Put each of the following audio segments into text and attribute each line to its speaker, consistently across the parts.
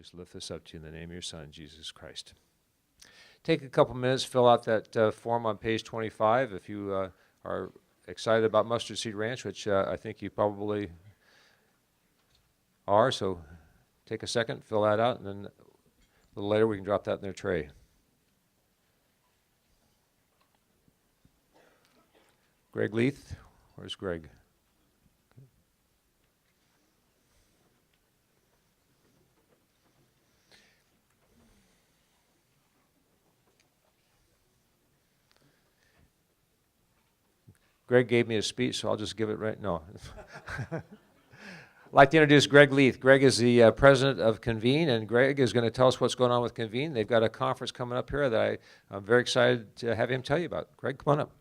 Speaker 1: just lift this up to you in the name of your Son, Jesus Christ. Take a couple minutes, fill out that form on page 25 if you are excited about Mustard Seed Ranch, which I think you probably are. So take a second, fill that out, and then a little later we can drop that in their tray. Greg Leith, where's Greg? Greg gave me a speech, so I'll just give it right now. I'd like to introduce Greg Leith. Greg is the president of Convene, and Greg is going to tell us what's going on with Convene. They've got a conference coming up here that I'm very excited to have him tell you about. Greg, come on up.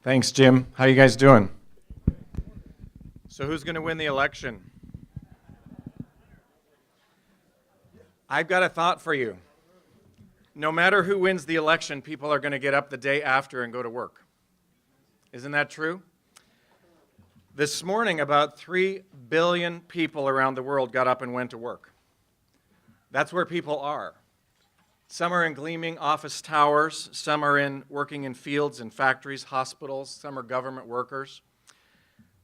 Speaker 2: Thanks, Jim. How you guys doing? So who's going to win the election? I've got a thought for you. No matter who wins the election, people are going to get up the day after and go to work. Isn't that true? This morning, about 3 billion people around the world got up and went to work. That's where people are. Some are in gleaming office towers, some are working in fields and factories, hospitals, some are government workers.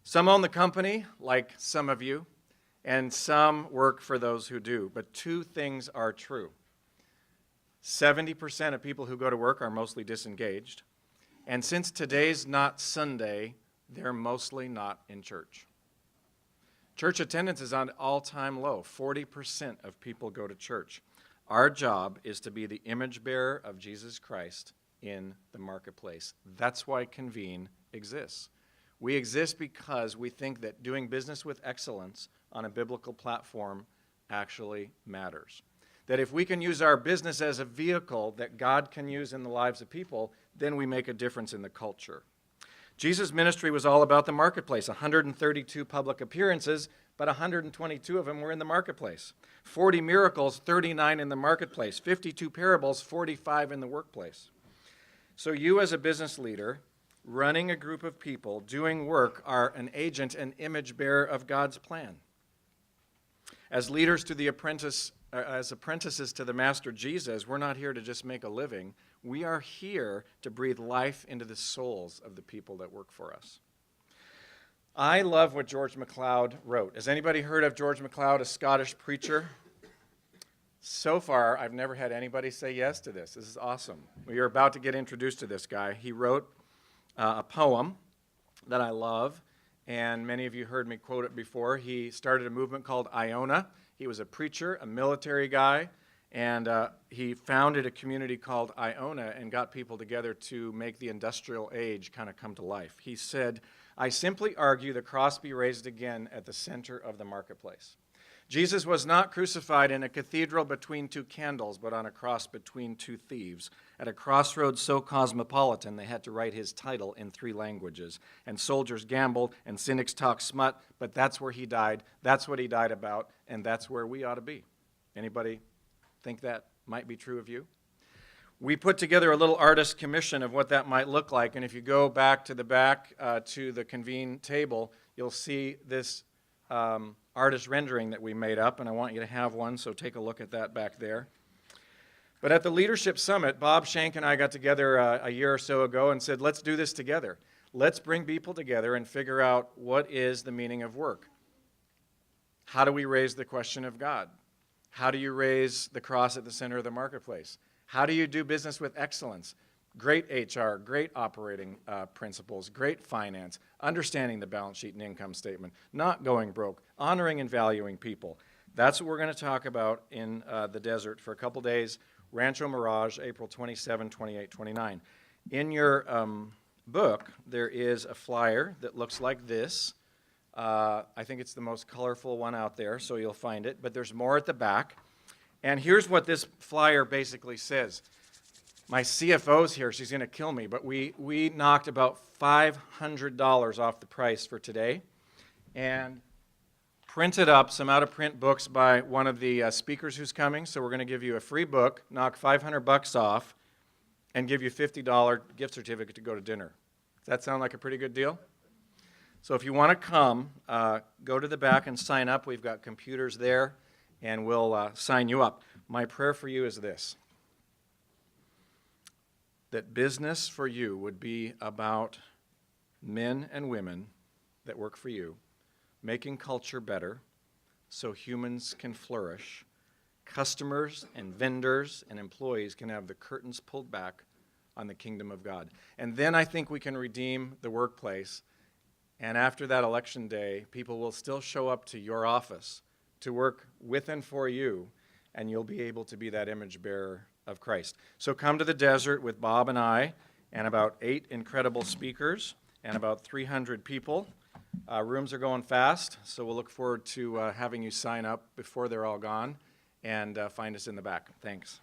Speaker 2: Some own the company, like some of you, and some work for those who do. But two things are true. 70% of people who go to work are mostly disengaged. And since today's not Sunday, they're mostly not in church. Church attendance is on an all-time low. 40% of people go to church. Our job is to be the image bearer of Jesus Christ in the marketplace. That's why Convene exists. We exist because we think that doing business with excellence on a biblical platform actually matters. That if we can use our business as a vehicle that God can use in the lives of people, then we make a difference in the culture. Jesus' ministry was all about the marketplace. 132 public appearances, but 122 of them were in the marketplace. 40 miracles, 39 in the marketplace. 52 parables, 45 in the workplace. So you as a business leader, running a group of people, doing work, are an agent and image bearer of God's plan. As leaders to the as apprentices to the Master Jesus, we're not here to just make a living. We are here to breathe life into the souls of the people that work for us. I love what George MacLeod wrote. Has anybody heard of George MacLeod, a Scottish preacher? So far, I've never had anybody say yes to this. This is awesome. We are about to get introduced to this guy. He wrote a poem that I love, and many of you heard me quote it before. He started a movement called Iona. He was a preacher, a military guy, and he founded a community called Iona and got people together to make the industrial age kind of come to life. He said, "I simply argue the cross be raised again at the center of the marketplace. Jesus was not crucified in a cathedral between two candles, but on a cross between two thieves. At a crossroads so cosmopolitan, they had to write his title in 3 languages. And soldiers gambled, and cynics talked smut, but that's where he died. That's what he died about, and that's where we ought to be." Anybody think that might be true of you? We put together a little artist commission of what that might look like, and if you go back to the Convene table, you'll see this artist rendering that we made up, and I want you to have one, so take a look at that back there. But at the Leadership Summit, Bob Shank and I got together a year or so ago and said, let's do this together. Let's bring people together and figure out what is the meaning of work. How do we raise the question of God? How do you raise the cross at the center of the marketplace? How do you do business with excellence? Great HR, great operating principles, great finance, understanding the balance sheet and income statement, not going broke, honoring and valuing people. That's what we're going to talk about in the desert for a couple days. Rancho Mirage, April 27, 28, 29. In your book, there is a flyer that looks like this. I think it's the most colorful one out there, so you'll find it. But there's more at the back. And here's what this flyer basically says. My CFO's here. She's going to kill me. But we knocked about $500 off the price for today and printed up some out-of-print books by one of the speakers who's coming. So we're going to give you a free book, knock $500 off, and give you a $50 gift certificate to go to dinner. Does that sound like a pretty good deal? So if you want to come, go to the back and sign up. We've got computers there. and we'll sign you up. My prayer for you is this: that business for you would be about men and women that work for you, making culture better so humans can flourish, customers and vendors and employees can have the curtains pulled back on the kingdom of God. And then I think we can redeem the workplace, and after that election day, people will still show up to your office to work with and for you, and you'll be able to be that image bearer of Christ. So come to the desert with Bob and I and about 8 incredible speakers and about 300 people. Rooms are going fast, so we'll look forward to having you sign up before they're all gone, and find us in the back. Thanks.